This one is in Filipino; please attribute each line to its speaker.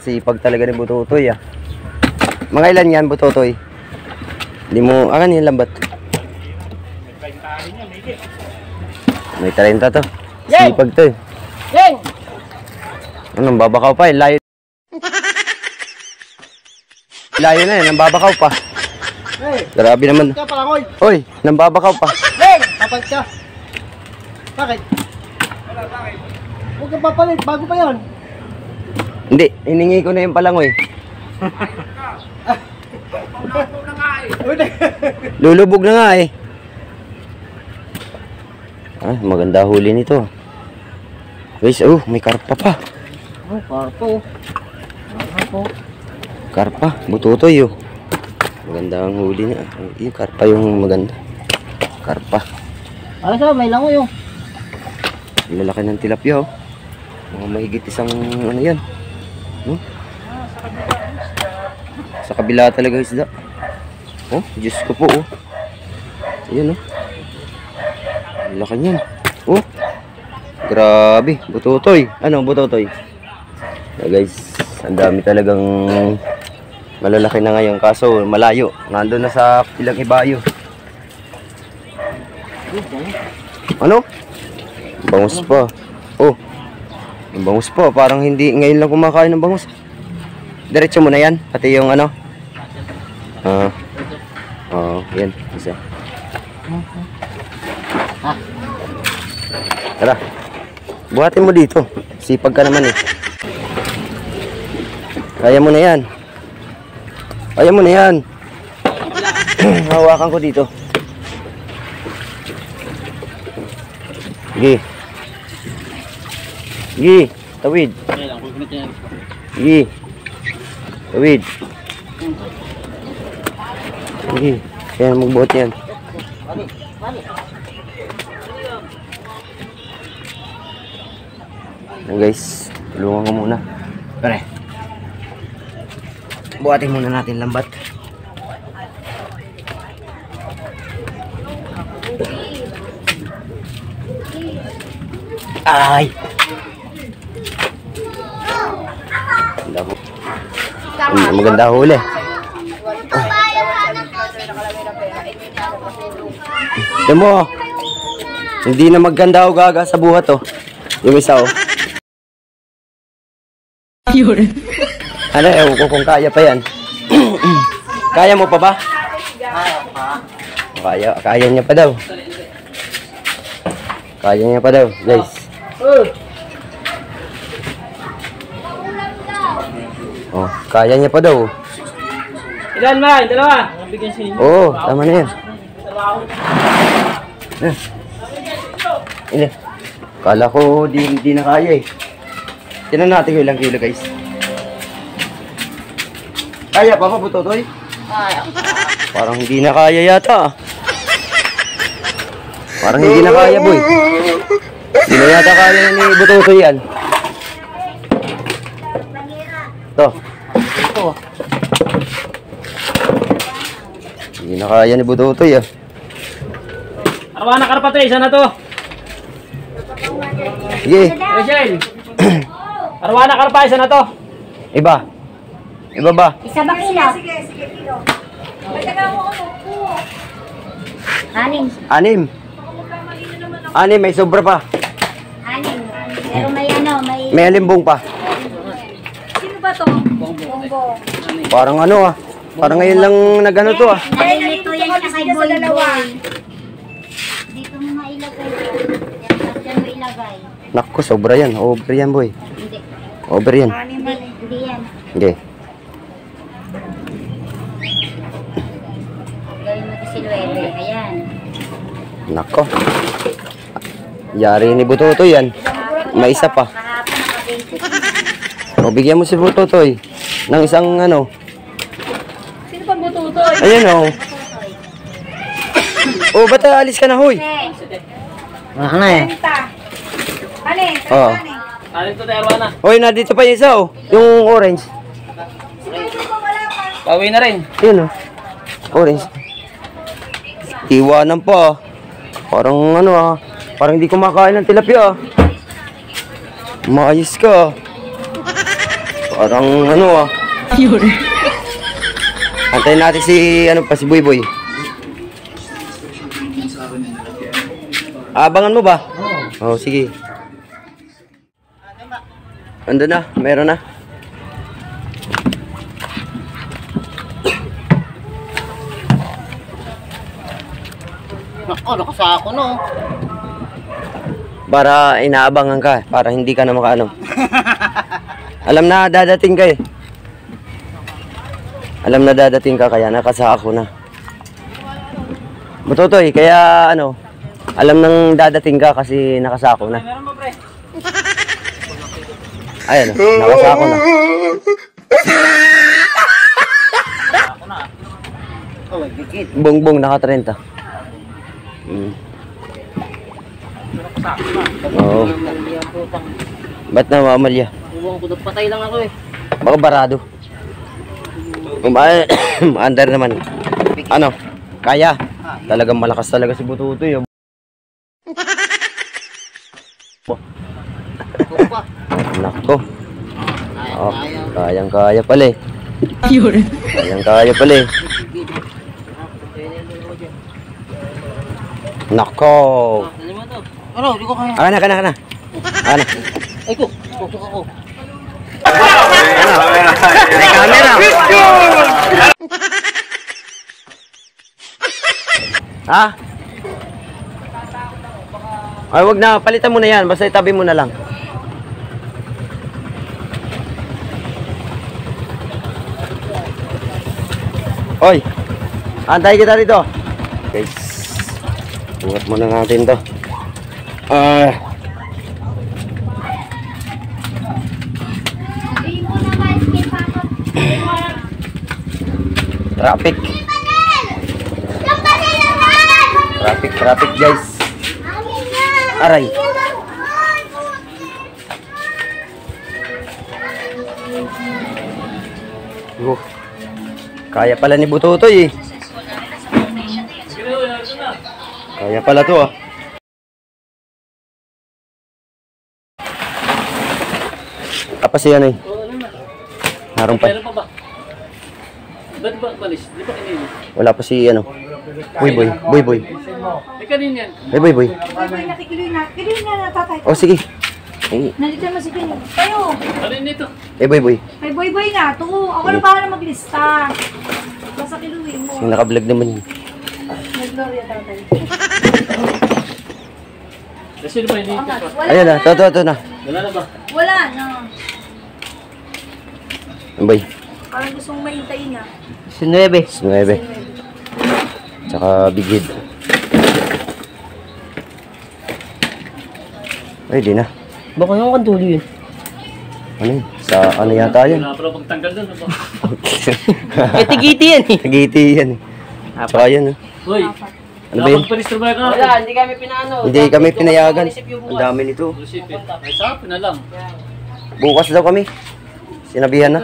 Speaker 1: sipag talaga ni Butotoy ah. Mga ilan yan Butotoy? Hindi mo, akan yung lambat. May 30 to. Sipag to eh.
Speaker 2: Yeng!
Speaker 1: Anong babakaw pa eh, layo. Layo na eh, nambabakaw pa.
Speaker 2: Hey!
Speaker 1: Grabe naman.
Speaker 2: Ka pala, oy!
Speaker 1: Oy, nambabakaw pa.
Speaker 2: Yeng! Papalit ka! Bakit? Bakit? Huwag kang papalit, bago pa yan.
Speaker 1: Hindi, hiningi ko na yung palangoy. Lulubog na nga eh. Ah, maganda huli nito. Guys, oh, may karpa pa.
Speaker 2: Oh, karpo. Karpo.
Speaker 1: Karpa, Butotoy oh. Maganda ang huli niya. Yung karpa yung maganda. Karpa.
Speaker 2: Ano siya, may langoy oh.
Speaker 1: Lalaki ng tilapia oh. Mga mahigit isang ano yan. No? Sa kabila talaga isda. Oh, Diyos ko po oh. Ayan oh. Laki niyan. Oh. Grabe, Butotoy. Ano, Butotoy? Guys, ang dami talagang malalaki na ngayon kaso malayo. Nandun na sa ilang ibayo. Ano? Bangus pa. Oh. Ang bangus pa, parang hindi ngayon lang kumakain ng bangus. Diretso mo na yan, pati yung ano. Yan, isa. Tara. Buhatin mo dito. Sipag ka naman eh. Kaya mo na yan. Kaya mo na yan. Hawakan ko dito. Sige. Sige. Tawid. Sige. Tawid. Sige. Kaya magbuhat yan. Guys, tulungan ko muna. Pare. Buhatin muna natin lambat. Ay. Maganda huli. Ito mo. Hindi na maganda o gaga sa buhat oh. Yung isa oh. Ano, ewan ko kung kaya pa yan. Kaya mo pa ba? Kaya niya pa daw. Kaya niya pa daw, guys. Oh, kaya niya pa daw.
Speaker 2: Ilan ba? Dalawa?
Speaker 1: Oo, tama na yan. Ilan? Kala ko di na kaya eh. Tinan natin kung ilang kilo guys. Kaya pa Butotoy?
Speaker 2: Kaya.
Speaker 1: Parang hindi na kaya yata. Parang hindi na kaya boy. Hindi na yata kaya ni Butotoy yan. Ito.
Speaker 2: Ito.
Speaker 1: Hindi na kaya ni Butotoy ah.
Speaker 2: Awa na karpa to, isa na to.
Speaker 1: Sige.
Speaker 2: Rachel. Arwana karpa, isa na to.
Speaker 1: Iba. Iba ba?
Speaker 3: Isa ba kilo? Sige, kilo. Anim.
Speaker 1: Anim. Anim, may sobra pa.
Speaker 3: Anim. Pero may ano,
Speaker 1: May alimbong pa.
Speaker 3: Sino ba to? Bongbong.
Speaker 1: Parang ano ah. Parang ngayon lang nagano to ah.
Speaker 3: Nalilito yan siya kay Boy. Dito mo na ilagay. Diyan mo ilagay.
Speaker 1: Naku, sobra yan. Over yan boy.
Speaker 3: Hindi.
Speaker 1: Over yan.
Speaker 3: Hindi yan.
Speaker 1: Hindi.
Speaker 3: Gawin mo ito silwete. Ayan.
Speaker 1: Nako. Yari ni Butotoy yan. May isa pa.
Speaker 3: Kahapon naka-20.
Speaker 1: O, bigyan mo si Butotoy ng isang ano.
Speaker 2: Sino pa Butotoy?
Speaker 1: Ayan o. Oh, ba't alis ka na hoy?
Speaker 2: Ano eh?
Speaker 1: Oo.
Speaker 2: Alin to tayo, Arwana?
Speaker 1: Hoy, nandito pa yung isa oh. Yung orange.
Speaker 2: Pauwi na rin.
Speaker 1: Yun oh. Orange. Tiwanan pa. Parang ano ah. Parang hindi kumakain ng tilapia. Maayos ka. Parang ano ah. Antayin natin si, ano pa, si Boy Boy. Abangan mo ba? Oo. Oh, sige. Ando na, meron na.
Speaker 2: Nako, nakasako no.
Speaker 1: Para inaabangan ka, para hindi ka na makaano. Alam na dadating ka eh. Alam na dadating ka, kaya nakasako na. Butotoy, kaya ano, alam nang dadating ka kasi nakasako na. Ayan, nakasako na.
Speaker 2: Oh, dikit.
Speaker 1: Bongbong naka 30. Oo. Ba't namamalya?
Speaker 2: Uwang ko, patay lang ako eh.
Speaker 1: Baka barado. Under naman. Ano? Kaya? Talagang malakas talaga si Bututoy. Nako. Oh, kayang-kaya pala eh. Kayang-kaya pala eh. Nako.
Speaker 2: Ano, di ko kaya.
Speaker 1: Kana. Kana.
Speaker 2: Ay ko, tusok ako.
Speaker 1: May camera. Ha? Ay, wag na. Palitan mo na yan. Basta itabi mo na lang. Oy. Antay kita dito. Guys. Buhat muna natin to. Traffic. Traffic guys. Aray. Kaya pala ni Bututoy eh. Kaya pala to ah. Apa siya na eh? Harong pa.
Speaker 4: Meron pa ba? Ba't ba balis? Di ba kanina?
Speaker 1: Wala pa si ano. Boy.
Speaker 4: Eh kanina yan.
Speaker 1: Ay boy.
Speaker 3: Nakikiloy na tatay.
Speaker 1: Oh sige. Eh,
Speaker 3: Nandito naman si Kino. Tayo.
Speaker 4: Kanina ito.
Speaker 1: boy.
Speaker 3: May boy nga. Tuko. Ako na bahala maglista. Basta kiluwi mo.
Speaker 1: Yung naka-vlog naman yun.
Speaker 3: Nag-gloria tatay.
Speaker 4: Kasi ba hindi ito pa?
Speaker 3: Wala
Speaker 1: Ayan na, to na.
Speaker 4: Wala na ba?
Speaker 3: Wala na.
Speaker 1: Boy.
Speaker 3: Parang gusto mong mahintayin na.
Speaker 1: 9. Tsaka big head. Ay, di na.
Speaker 2: Baka yung kantulo yun.
Speaker 1: Ano yun? Sa ano yata yun?
Speaker 4: Wala pa pagtanggal doon. Ano ba?
Speaker 2: Eh, tigiti yan eh.
Speaker 1: Nagiti yan eh. Tsaka yan eh.
Speaker 4: Hoy!
Speaker 1: Ano ba yun?
Speaker 4: Napagpalis ba ka?
Speaker 2: Wala, hindi kami pinano.
Speaker 1: Hindi kami pinayagan. Ang dami nito.
Speaker 4: Lusipit. Ay sapin na lang.
Speaker 1: Bukas daw kami. Sinabihan na.